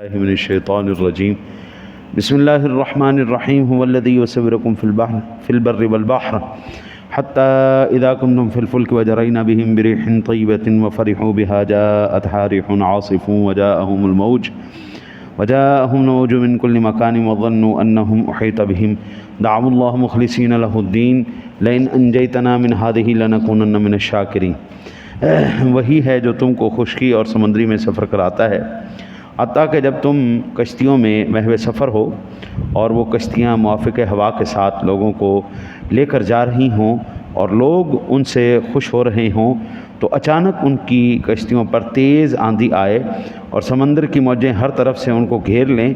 من الشیطان الرجیم بسم اللہ الرحمن الرحیم هو الذی یصورکم فی البر والبحر حتی اذا کنتم فی الفلک وجرین بهم بریح طیبۃ وفرحوا بها جاءتها ريح عاصف وجاءهم الموج من كل مكان وظنوا انهم احيط بهم دعوا الله مخلصین له الدین لئن انجیتنا من هذه لنکونن من الشاکرین۔ وہی ہے جو تم کو خشکی اور سمندری میں سفر کراتا ہے حتیٰ کہ جب تم کشتیوں میں محو سفر ہو اور وہ کشتیاں موافق ہوا کے ساتھ لوگوں کو لے کر جا رہی ہوں اور لوگ ان سے خوش ہو رہے ہوں تو اچانک ان کی کشتیوں پر تیز آندھی آئے اور سمندر کی موجیں ہر طرف سے ان کو گھیر لیں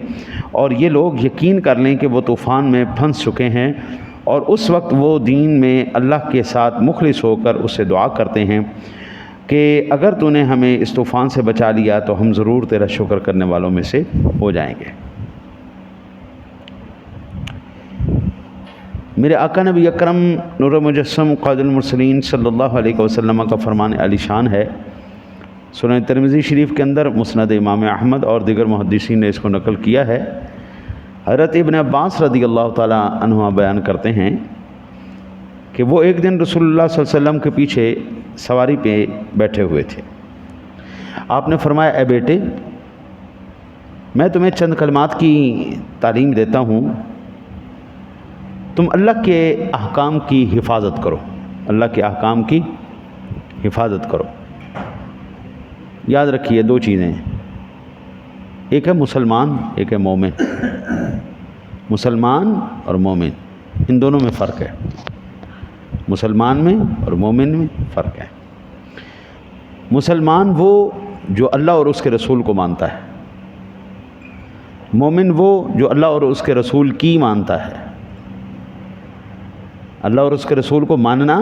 اور یہ لوگ یقین کر لیں کہ وہ طوفان میں پھنس چکے ہیں، اور اس وقت وہ دین میں اللہ کے ساتھ مخلص ہو کر اس سے دعا کرتے ہیں کہ اگر تو نے ہمیں اس طوفان سے بچا لیا تو ہم ضرور تیرا شکر کرنے والوں میں سے ہو جائیں گے۔ میرے آقا نبی اکرم نور مجسم قائد المرسلین صلی اللہ علیہ وسلم کا فرمان عالی شان ہے۔ سنن ترمذی شریف کے اندر، مسند امام احمد اور دیگر محدثین نے اس کو نقل کیا ہے۔ حضرت ابن عباس رضی اللہ تعالیٰ عنہ بیان کرتے ہیں کہ وہ ایک دن رسول اللہ صلی اللہ علیہ وسلم کے پیچھے سواری پہ بیٹھے ہوئے تھے۔ آپ نے فرمایا، اے بیٹے، میں تمہیں چند کلمات کی تعلیم دیتا ہوں، تم اللہ کے احکام کی حفاظت کرو، اللہ کے احکام کی حفاظت کرو۔ یاد رکھیے دو چیزیں، ایک ہے مسلمان، ایک ہے مومن۔ مسلمان اور مومن، ان دونوں میں فرق ہے، مسلمان میں اور مومن میں فرق ہے۔ مسلمان وہ جو اللہ اور اس کے رسول کو مانتا ہے، مومن وہ جو اللہ اور اس کے رسول کی مانتا ہے۔ اللہ اور اس کے رسول کو ماننا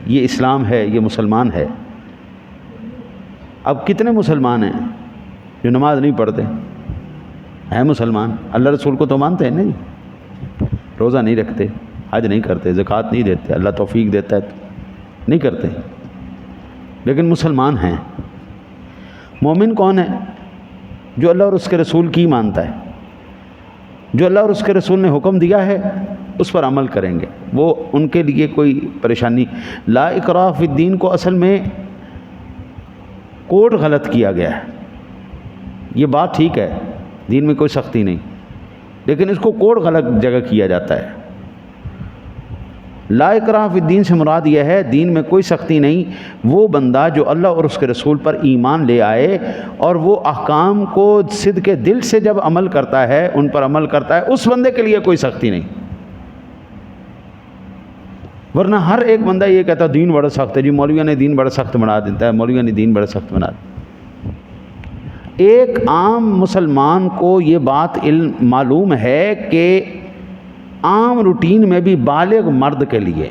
یہ اسلام ہے، یہ مسلمان ہے۔ اب کتنے مسلمان ہیں جو نماز نہیں پڑھتے؟ ہیں مسلمان، اللہ رسول کو تو مانتے ہیں نہیں، روزہ نہیں رکھتے، حج نہیں کرتے، زکوٰۃ نہیں دیتے، اللہ توفیق دیتا ہے تو نہیں کرتے، لیکن مسلمان ہیں۔ مومن کون ہے؟ جو اللہ اور اس کے رسول کی مانتا ہے، جو اللہ اور اس کے رسول نے حکم دیا ہے اس پر عمل کریں گے، وہ ان کے لیے کوئی پریشانی۔ لا اکراہ فی الدین کو اصل میں کوڈ غلط کیا گیا ہے۔ یہ بات ٹھیک ہے، دین میں کوئی سختی نہیں، لیکن اس کو کوڈ غلط جگہ کیا جاتا ہے۔ لا اکراہ فی الدین سے مراد یہ ہے دین میں کوئی سختی نہیں، وہ بندہ جو اللہ اور اس کے رسول پر ایمان لے آئے اور وہ احکام کو صدق دل سے جب عمل کرتا ہے، ان پر عمل کرتا ہے، اس بندے کے لیے کوئی سختی نہیں۔ ورنہ ہر ایک بندہ یہ کہتا ہے دین بڑا سخت ہے، جی مولویوں نے دین بڑا سخت بنا دیتا ہے، مولویوں نے دین بڑا سخت بنا دیتا ہے۔ ایک عام مسلمان کو یہ بات علم معلوم ہے کہ عام روٹین میں بھی بالغ مرد کے لیے،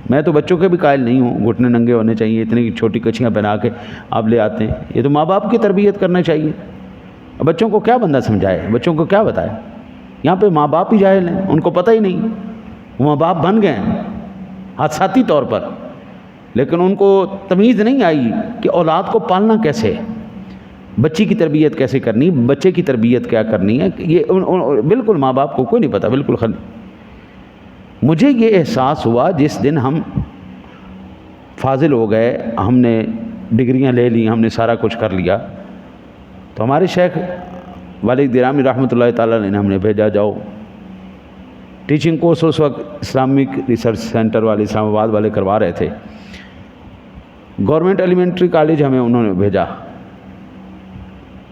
میں تو بچوں کے بھی قائل نہیں ہوں، گھٹنے ننگے ہونے چاہیے، اتنی چھوٹی کچھیاں پہنا کے آپ لے آتے ہیں، یہ تو ماں باپ کی تربیت کرنا چاہیے۔ بچوں کو کیا بندہ سمجھائے، بچوں کو کیا بتائے؟ یہاں پہ ماں باپ ہی جاہل ہیں، ان کو پتہ ہی نہیں، وہ ماں باپ بن گئے ہیں حادثاتی طور پر، لیکن ان کو تمیز نہیں آئی کہ اولاد کو پالنا کیسے، بچی کی تربیت کیسے کرنی، بچے کی تربیت کیا کرنی ہے، یہ بالکل ماں باپ کو کوئی نہیں پتہ، بالکل مجھے یہ احساس ہوا جس دن ہم فاضل ہو گئے، ہم نے ڈگریاں لے لی، ہم نے سارا کچھ کر لیا، تو ہمارے شیخ والد گرامی رحمۃ اللہ تعالیٰ نے ہم نے بھیجا، جاؤ ٹیچنگ کورس اس وقت اسلامک ریسرچ سینٹر والے اسلام آباد والے کروا رہے تھے، گورنمنٹ ایلیمنٹری کالج ہمیں انہوں نے بھیجا،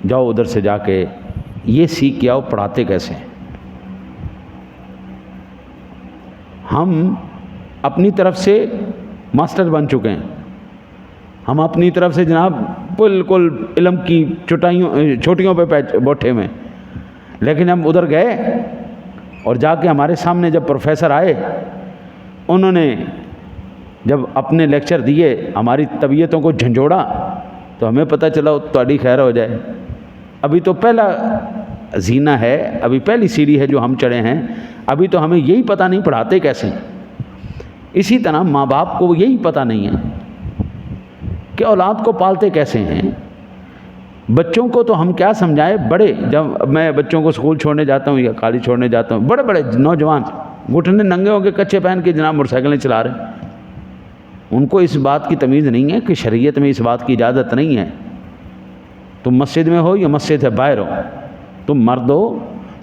جاؤ ادھر سے جا کے یہ سیکھ کے آؤ پڑھاتے کیسے ہیں۔ ہم اپنی طرف سے ماسٹر بن چکے ہیں، ہم اپنی طرف سے جناب بالکل علم کی چھوٹیوں پہ بیٹھے ہوئے، لیکن ہم ادھر گئے اور جا کے ہمارے سامنے جب پروفیسر آئے، انہوں نے جب اپنے لیکچر دیے، ہماری طبیعتوں کو جھنجھوڑا، تو ہمیں پتہ چلا تہاڈی خیر ہو جائے، ابھی تو پہلا زینہ ہے، ابھی پہلی سیڑھی ہے جو ہم چڑھے ہیں، ابھی تو ہمیں یہی پتہ نہیں پڑھاتے کیسے۔ اسی طرح ماں باپ کو یہی پتہ نہیں ہے کہ اولاد کو پالتے کیسے ہیں۔ بچوں کو تو ہم کیا سمجھائیں، بڑے جب میں بچوں کو اسکول چھوڑنے جاتا ہوں یا کالج چھوڑنے جاتا ہوں، بڑے بڑے نوجوان گھٹنے ننگے ہو کے کچے پہن کے جناب موٹر سائیکلیں چلا رہے ہیں، ان کو اس بات کی تمیز نہیں ہے کہ شریعت میں اس بات کی اجازت نہیں ہے. تم مسجد میں ہو یا مسجد سے باہر ہو، تم مرد ہو،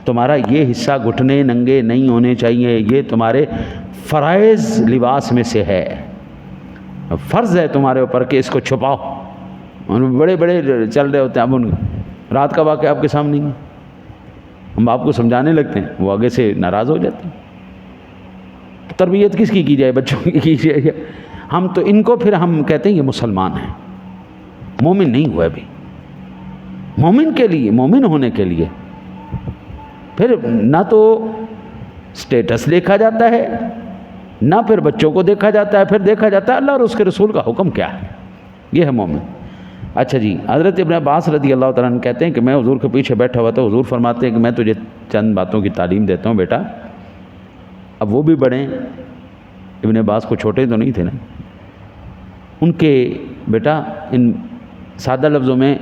تمہارا یہ حصہ گھٹنے ننگے نہیں ہونے چاہیے، یہ تمہارے فرائض لباس میں سے ہے، فرض ہے تمہارے اوپر کہ اس کو چھپاؤ. بڑے بڑے چل رہے ہوتے ہیں، اب ان رات کا واقعہ آپ کے سامنے نہیں ہے، ہم آپ کو سمجھانے لگتے ہیں، وہ آگے سے ناراض ہو جاتے ہیں. تربیت کس کی جائے؟ بچوں کی جائے. ہم تو ان کو پھر ہم کہتے ہیں یہ مسلمان ہیں، مومن نہیں ہوا ابھی. مومن کے لیے، مومن ہونے کے لیے پھر نہ تو سٹیٹس دیکھا جاتا ہے، نہ پھر بچوں کو دیکھا جاتا ہے، پھر دیکھا جاتا ہے اللہ اور اس کے رسول کا حکم کیا ہے. یہ ہے مومن. اچھا جی، حضرت ابن عباس رضی اللہ تعالیٰ عنہ کہتے ہیں کہ میں حضور کے پیچھے بیٹھا ہوا تھا، حضور فرماتے ہیں کہ میں تجھے چند باتوں کی تعلیم دیتا ہوں بیٹا. اب وہ بھی بڑے، ابن عباس کو چھوٹے تو نہیں تھے نا. ان کے بیٹا ان سادہ لفظوں میں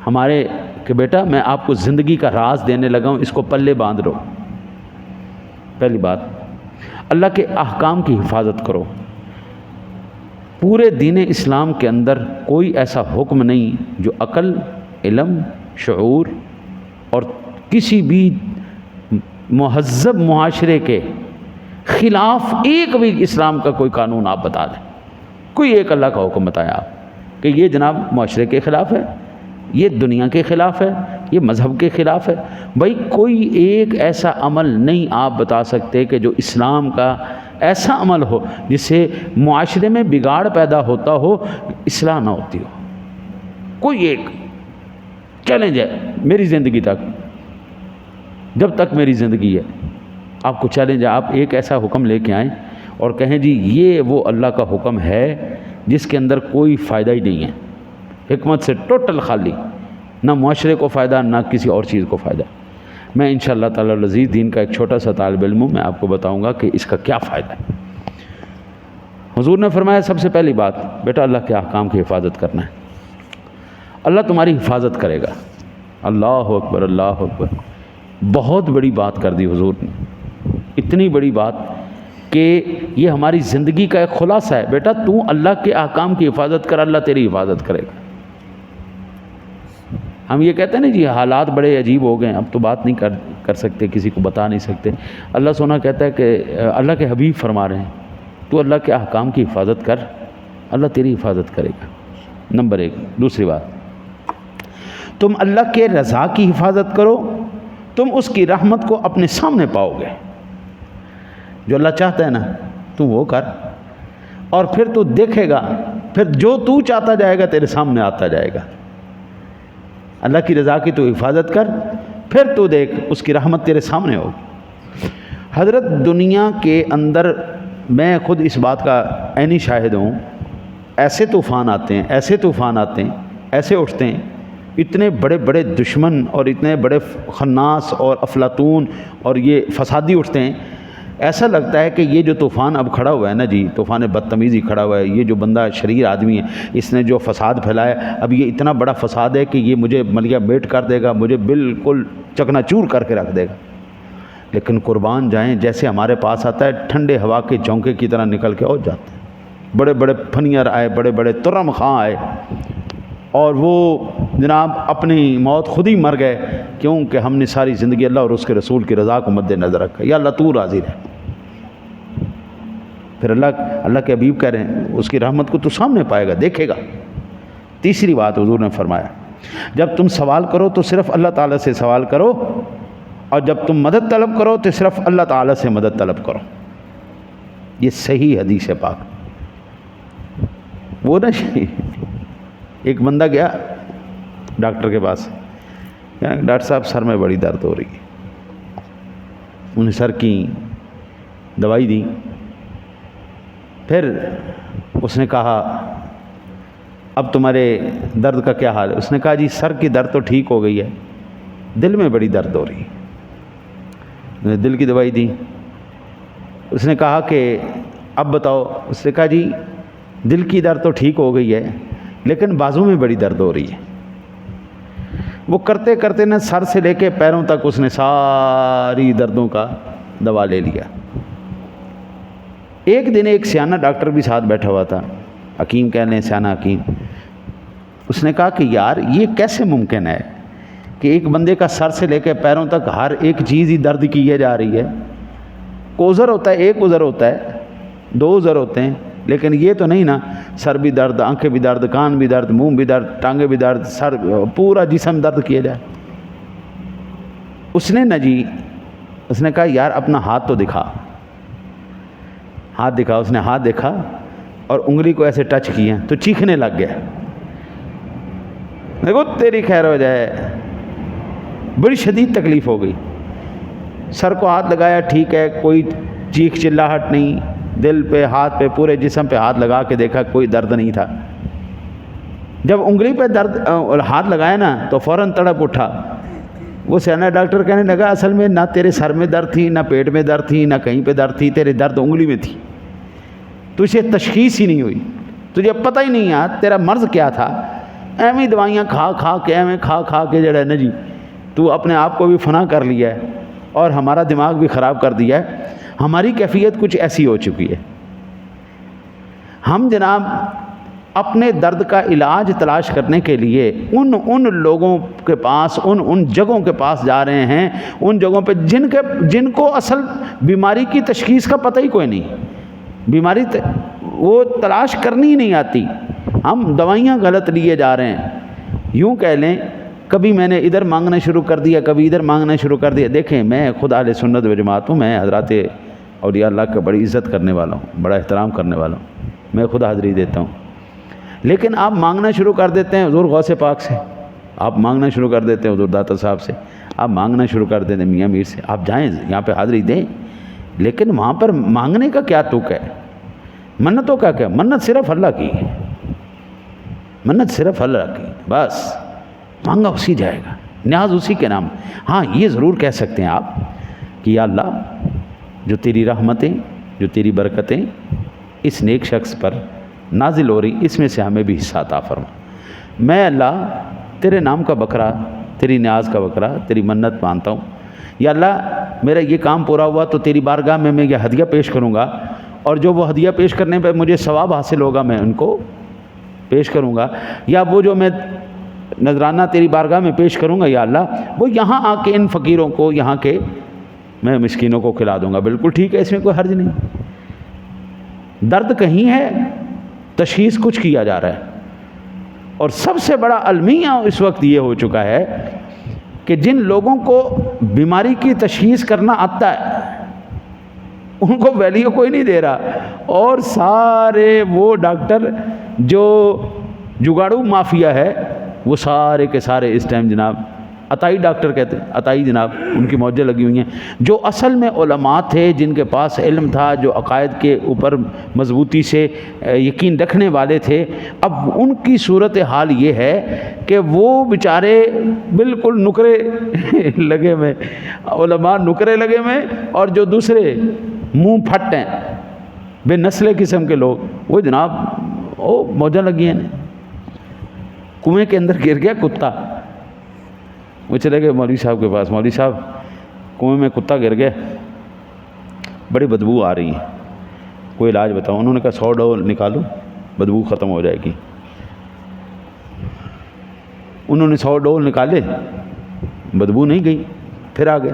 ہمارے کہ بیٹا میں آپ کو زندگی کا راز دینے لگا ہوں، اس کو پلے باندھ لو. پہلی بات، اللہ کے احکام کی حفاظت کرو. پورے دین اسلام کے اندر کوئی ایسا حکم نہیں جو عقل، علم، شعور اور کسی بھی مہذب معاشرے کے خلاف ایک بھی اسلام کا کوئی قانون آپ بتا دیں. کوئی ایک اللہ کا حکم بتایا آپ کہ یہ جناب معاشرے کے خلاف ہے، یہ دنیا کے خلاف ہے، یہ مذہب کے خلاف ہے. بھائی کوئی ایک ایسا عمل نہیں آپ بتا سکتے کہ جو اسلام کا ایسا عمل ہو جس سے معاشرے میں بگاڑ پیدا ہوتا ہو، اصلاح نہ ہوتی ہو. کوئی ایک چیلنج ہے میری زندگی تک، جب تک میری زندگی ہے آپ کو چیلنج ہے، آپ ایک ایسا حکم لے کے آئیں اور کہیں جی یہ وہ اللہ کا حکم ہے جس کے اندر کوئی فائدہ ہی نہیں ہے، حکمت سے ٹوٹل خالی، نہ معاشرے کو فائدہ نہ کسی اور چیز کو فائدہ. میں انشاءاللہ تعالی العزیز دین کا ایک چھوٹا سا طالب علم ہوں، میں آپ کو بتاؤں گا کہ اس کا کیا فائدہ ہے. حضور نے فرمایا سب سے پہلی بات بیٹا اللہ کے احکام کی حفاظت کرنا ہے، اللہ تمہاری حفاظت کرے گا. اللہ اکبر، اللہ اکبر. بہت بڑی بات کر دی حضور نے، اتنی بڑی بات کہ یہ ہماری زندگی کا ایک خلاصہ ہے. بیٹا تو اللہ کے احکام کی حفاظت کر، اللہ تیری حفاظت کرے گا. ہم یہ کہتے ہیں نا جی حالات بڑے عجیب ہو گئے، اب تو بات نہیں کر سکتے، کسی کو بتا نہیں سکتے. اللہ سونا کہتا ہے کہ اللہ کے حبیب فرما رہے ہیں تو اللہ کے احکام کی حفاظت کر، اللہ تیری حفاظت کرے گا. نمبر ایک. دوسری بات، تم اللہ کے رضا کی حفاظت کرو، تم اس کی رحمت کو اپنے سامنے پاؤ گے. جو اللہ چاہتا ہے نا تو وہ کر، اور پھر تو دیکھے گا، پھر جو تو چاہتا جائے گا تیرے سامنے آتا جائے گا. اللہ کی رضا کی تو حفاظت کر، پھر تو دیکھ اس کی رحمت تیرے سامنے ہوگی. حضرت دنیا کے اندر میں خود اس بات کا عینی شاہد ہوں، ایسے طوفان آتے ہیں، ایسے طوفان آتے ہیں، ایسے اٹھتے ہیں، اتنے بڑے بڑے دشمن اور اتنے بڑے خناس اور افلاطون اور یہ فسادی اٹھتے ہیں. ایسا لگتا ہے کہ یہ جو طوفان اب کھڑا ہوا ہے نا جی، طوفان بدتمیزی کھڑا ہوا ہے، یہ جو بندہ شریر آدمی ہے اس نے جو فساد پھیلایا، اب یہ اتنا بڑا فساد ہے کہ یہ مجھے ملیا میٹ کر دے گا، مجھے بالکل چکنا چور کر کے رکھ دے گا. لیکن قربان جائیں جیسے ہمارے پاس آتا ہے ٹھنڈے ہوا کے جھونکے کی طرح نکل کے اور جاتے ہیں. بڑے بڑے پھنیر آئے، بڑے بڑے ترم خاں آئے اور وہ جناب اپنی موت خود ہی مر گئے، کیونکہ ہم نے ساری زندگی اللہ اور اس کے رسول کی رضا کو مد نظر رکھا. یا اللہ تو راضی رہے. پھر اللہ کے حبیب کہہ رہے ہیں اس کی رحمت کو تو سامنے پائے گا، دیکھے گا. تیسری بات حضور نے فرمایا جب تم سوال کرو تو صرف اللہ تعالیٰ سے سوال کرو، اور جب تم مدد طلب کرو تو صرف اللہ تعالیٰ سے مدد طلب کرو. یہ صحیح حدیث ہے پاک. وہ نا ایک بندہ گیا ڈاکٹر کے پاس، ڈاکٹر صاحب سر میں بڑی درد ہو رہی ہے. انہیں سر کی دوائی دی. پھر اس نے کہا اب تمہارے درد کا کیا حال ہے؟ اس نے کہا جی سر کی درد تو ٹھیک ہو گئی ہے، دل میں بڑی درد ہو رہی ہے. دل کی دوائی دی. اس نے کہا کہ اب بتاؤ. اس نے کہا جی دل کی درد تو ٹھیک ہو گئی ہے لیکن بازو میں بڑی درد ہو رہی ہے. وہ کرتے کرتے نا سر سے لے کے پیروں تک اس نے ساری دردوں کا دوا لے لیا۔ ایک دن ایک سیانہ ڈاکٹر بھی ساتھ بیٹھا ہوا تھا، حکیم کہہ لیں، سیانہ حکیم۔ اس نے کہا کہ یار یہ کیسے ممکن ہے کہ ایک بندے کا سر سے لے کے پیروں تک ہر ایک چیز ہی درد کی جا رہی ہے؟ کو عذر ہوتا ہے، ایک عذر ہوتا ہے، دو عذر ہوتے ہیں، لیکن یہ تو نہیں نا سر بھی درد، آنکھیں بھی درد، کان بھی درد، منہ بھی درد، ٹانگیں بھی درد، سر پورا جسم درد کیا جائے۔ اس نے نا جی اس نے کہا یار اپنا ہاتھ تو دکھا، ہاتھ دکھا۔ اس نے ہاتھ دیکھا اور انگلی کو ایسے ٹچ کیا تو چیخنے لگ گیا، دیکھو تیری خیر ہو جائے۔ بڑی شدید تکلیف ہو گئی، سر کو ہاتھ لگایا، ٹھیک ہے، کوئی چیخ چلاہٹ نہیں، دل پہ، ہاتھ پہ، پورے جسم پہ ہاتھ لگا کے دیکھا، کوئی درد نہیں تھا۔ جب انگلی پہ ہاتھ لگایا نا تو فوراً تڑپ اٹھا۔ وہ سیانہ ڈاکٹر کہنے لگا اصل میں نہ تیرے سر میں درد تھی، نہ پیٹ میں درد تھی، نہ کہیں پہ درد تھی، تیرے درد انگلی میں تھی، تجھے تشخیص ہی نہیں ہوئی، تجھے پتہ ہی نہیں تیرا مرض کیا تھا۔ ایویں دوائیاں کھا کھا کے، ایویں کھا کھا کے جڑا ہے نا جی تو اپنے آپ کو بھی فنا کر لیا ہے اور ہمارا دماغ بھی خراب کر دیا ہے۔ ہماری کیفیت کچھ ایسی ہو چکی ہے، ہم جناب اپنے درد کا علاج تلاش کرنے کے لیے ان لوگوں کے پاس، ان جگہوں کے پاس جا رہے ہیں، ان جگہوں پہ جن کو اصل بیماری کی تشخیص کا پتہ ہی کوئی نہیں، بیماری وہ تلاش کرنی ہی نہیں آتی۔ ہم دوائیاں غلط لیے جا رہے ہیں، یوں کہہ لیں کبھی میں نے ادھر مانگنا شروع کر دیا، کبھی ادھر مانگنا شروع کر دیا۔ دیکھیں میں خود اہل سنت و جماعت ہوں، میں حضرات اولیاء اللہ کا بڑی عزت کرنے والا ہوں، بڑا احترام کرنے والا ہوں، میں خود حاضری دیتا ہوں، لیکن آپ مانگنا شروع کر دیتے ہیں حضور غوث پاک سے، آپ مانگنا شروع کر دیتے ہیں حضور داتا صاحب سے، آپ مانگنا شروع کر دیتے ہیں میاں میر سے۔ آپ جائیں یہاں پہ حاضری دیں، لیکن وہاں پر مانگنے کا کیا تک ہے؟ منتوں کا کیا؟ منت صرف اللہ کی ہے، منت صرف اللہ کی، بس مانگا اسی جائے گا، نیاز اسی کے نام۔ ہاں یہ ضرور کہہ سکتے ہیں آپ کہ یا اللہ جو تیری رحمتیں، جو تیری برکتیں اس نیک شخص پر نازل ہو رہی، اس میں سے ہمیں بھی حصہ عطا فرما۔ میں اللہ تیرے نام کا بکرا، تیری نیاز کا بکرا، تیری منت مانتا ہوں۔ یا اللہ میرا یہ کام پورا ہوا تو تیری بارگاہ میں یہ ہدیہ پیش کروں گا، اور جو وہ ہدیہ پیش کرنے پہ مجھے ثواب حاصل ہوگا میں ان کو پیش کروں گا، یا وہ جو میں نذرانہ تیری بارگاہ میں پیش کروں گا یا اللہ وہ یہاں آ کے ان فقیروں کو، یہاں کے میں مسکینوں کو کھلا دوں گا۔ بالکل ٹھیک ہے، اس میں کوئی حرج نہیں۔ درد کہیں ہے، تشخیص کچھ کیا جا رہا ہے، اور سب سے بڑا المیہ اس وقت یہ ہو چکا ہے کہ جن لوگوں کو بیماری کی تشخیص کرنا آتا ہے ان کو ویلیو کوئی نہیں دے رہا، اور سارے وہ ڈاکٹر جو جگاڑو مافیا ہے وہ سارے کے سارے اس ٹائم جناب عطائی ڈاکٹر کہتے ہیں، عطائی جناب ان کی موجیں لگی ہوئی ہیں۔ جو اصل میں علماء تھے، جن کے پاس علم تھا، جو عقائد کے اوپر مضبوطی سے یقین رکھنے والے تھے، اب ان کی صورت حال یہ ہے کہ وہ بیچارے بالکل نکرے لگے میں، علماء نکرے لگے میں، اور جو دوسرے منہ پھٹ ہیں، بے نسلے قسم کے لوگ، وہ جناب وہ موجیں لگی ہیں۔ کنویں کے اندر گر گیا کتا، وہ چلے گئے مولوی صاحب کے پاس، مولوی صاحب کنویں میں کتا گر گیا، بڑی بدبو آ رہی ہے، کوئی علاج بتاؤ۔ انہوں نے کہا 100 ڈول نکالو، بدبو ختم ہو جائے گی۔ انہوں نے 100 ڈول نکالے، بدبو نہیں گئی، پھر آ گئے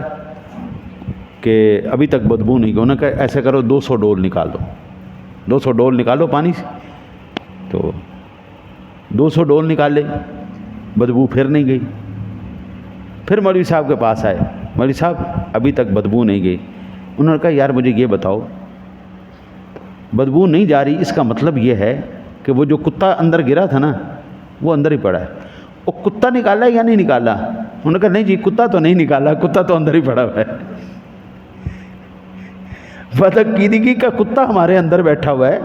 کہ ابھی تک بدبو نہیں گئی۔ انہوں نے کہا ایسا کرو 200 ڈول نکال دو، 200 ڈول نکالو پانی سے۔ تو 200 ڈول نکالے، بدبو پھر نہیں گئی۔ پھر مولوی صاحب کے پاس آئے، مولوی صاحب ابھی تک بدبو نہیں گئی۔ انہوں نے کہا یار مجھے یہ بتاؤ، بدبو نہیں جا رہی، اس کا مطلب یہ ہے کہ وہ جو کتا اندر گرا تھا نا وہ اندر ہی پڑا ہے۔ وہ کتا نکالا یا نہیں نکالا؟ انہوں نے کہا نہیں جی کتا تو نہیں نکالا، کتا تو اندر ہی پڑا ہوا ہے۔ بدعقیدگی کا کتا ہمارے اندر بیٹھا ہوا ہے،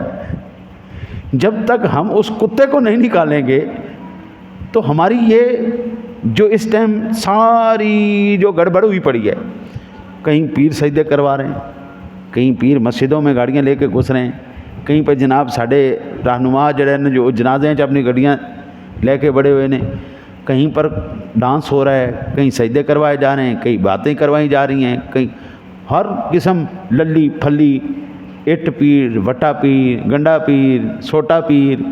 جب تک ہم اس کتے کو نہیں نکالیں گے تو ہماری یہ جو اس ٹائم ساری جو گڑبڑ ہوئی پڑی ہے، کہیں پیر سجدے کروا رہے ہیں، کہیں پیر مسجدوں میں گاڑیاں لے کے گھس رہے ہیں، کہیں پہ جناب ساڈے رہنما جڑے نے جو جنازے اپنی گڈیاں لے کے بڑے ہوئے نے، کہیں پر ڈانس ہو رہا ہے، کہیں سجدے کروائے جا رہے ہیں، کہیں باتیں کروائی جا رہی ہیں، کہیں ہر قسم للی پھلی اٹ پیر، وٹا پیر، گنڈا پیر، سوٹا پیر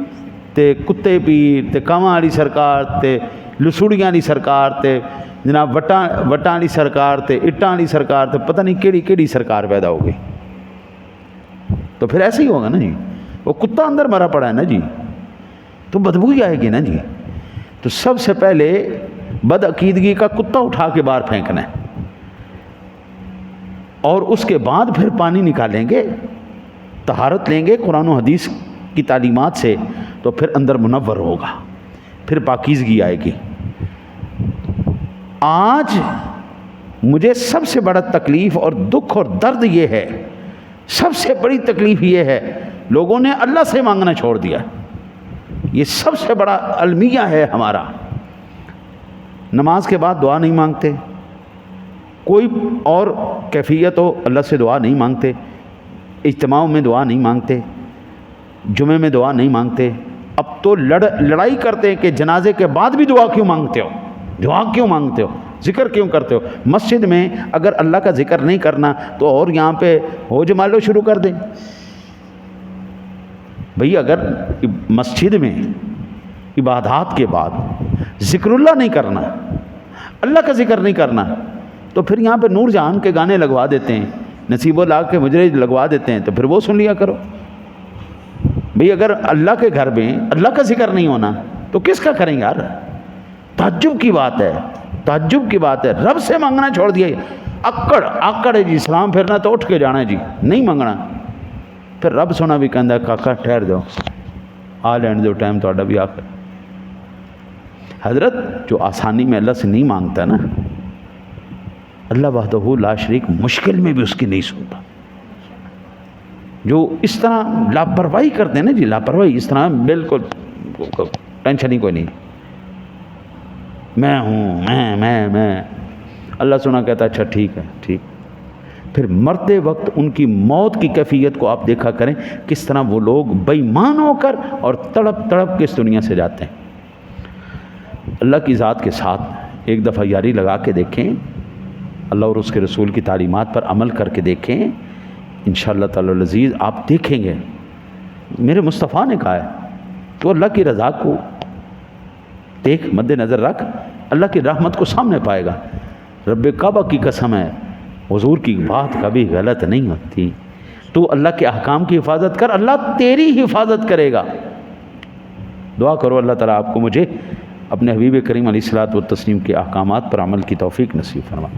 تے کتے پیر تے کاواں والی سرکار تے لسوڑیاں والی سرکار تے جناب وٹاں والی سرکار تے اٹاں والی سرکار تے پتہ نہیں کیڑی کیڑی سرکار پیدا ہو گئی. تو پھر ایسے ہی ہوگا نا جی، وہ کتا اندر مرا پڑا ہے نا جی، تو بدبو ہی آئے گی نا جی. تو سب سے پہلے بد عقیدگی کا کتا اٹھا کے باہر پھینکنا ہے، اور اس کے بعد پھر پانی نکالیں گے، طہارت لیں گے قرآن و حدیث کی تعلیمات سے، تو پھر اندر منور ہوگا، پھر پاکیزگی آئے گی. آج مجھے سب سے بڑا تکلیف اور دکھ اور درد یہ ہے، سب سے بڑی تکلیف یہ ہے، لوگوں نے اللہ سے مانگنا چھوڑ دیا. یہ سب سے بڑا المیہ ہے ہمارا. نماز کے بعد دعا نہیں مانگتے، کوئی اور کیفیت ہو اللہ سے دعا نہیں مانگتے، اجتماع میں دعا نہیں مانگتے، جمعے میں دعا نہیں مانگتے. اب تو لڑائی کرتے ہیں کہ جنازے کے بعد بھی دعا کیوں مانگتے ہو، دعا کیوں مانگتے ہو، ذکر کیوں کرتے ہو. مسجد میں اگر اللہ کا ذکر نہیں کرنا تو اور یہاں پہ ہو جمالو شروع کر دیں. بھئی اگر مسجد میں عبادات کے بعد ذکر اللہ نہیں کرنا، اللہ کا ذکر نہیں کرنا، تو پھر یہاں پہ نور جہان کے گانے لگوا دیتے ہیں، نصیب اللہ کے مجرے لگوا دیتے ہیں، تو پھر وہ سن لیا کرو. بھئی اگر اللہ کے گھر میں اللہ کا ذکر نہیں ہونا تو کس کا کریں یار. تعجب کی بات ہے، تعجب کی بات ہے. رب سے مانگنا چھوڑ دیا. آکڑ ہے جی، سلام پھرنا تو اٹھ کے جانا ہے جی، نہیں مانگنا. پھر رب سونا بھی کہندا ہے کاکا ٹھہر جاؤ، آ لین دو ٹائم تہاڈا بھی آکر. حضرت جو آسانی میں اللہ سے نہیں مانگتا نا، اللہ وحدہ لا شریک مشکل میں بھی اس کی نہیں سنتا. جو اس طرح لاپرواہی کرتے ہیں نا جی، لاپرواہی اس طرح بالکل ٹینشن ہی کوئی نہیں، میں ہوں میں. اللہ سنا کہتا ہے اچھا ٹھیک ہے ٹھیک. پھر مرتے وقت ان کی موت کی کیفیت کو آپ دیکھا کریں، کس طرح وہ لوگ بے ایمان ہو کر اور تڑپ تڑپ کے اس دنیا سے جاتے ہیں. اللہ کی ذات کے ساتھ ایک دفعہ یاری لگا کے دیکھیں، اللہ اور اس کے رسول کی تعلیمات پر عمل کر کے دیکھیں، انشاءاللہ تعالی العزیز آپ دیکھیں گے. میرے مصطفیٰ نے کہا ہے تو اللہ کی رضا کو دیکھ، مد نظر رکھ، اللہ کی رحمت کو سامنے پائے گا. رب کعبہ کی قسم ہے، حضور کی بات کبھی غلط نہیں ہوتی. تو اللہ کے احکام کی حفاظت کر، اللہ تیری حفاظت کرے گا. دعا کرو اللہ تعالیٰ آپ کو مجھے اپنے حبیب کریم علیہ الصلوۃ والتسلیم کے احکامات پر عمل کی توفیق نصیب فرما.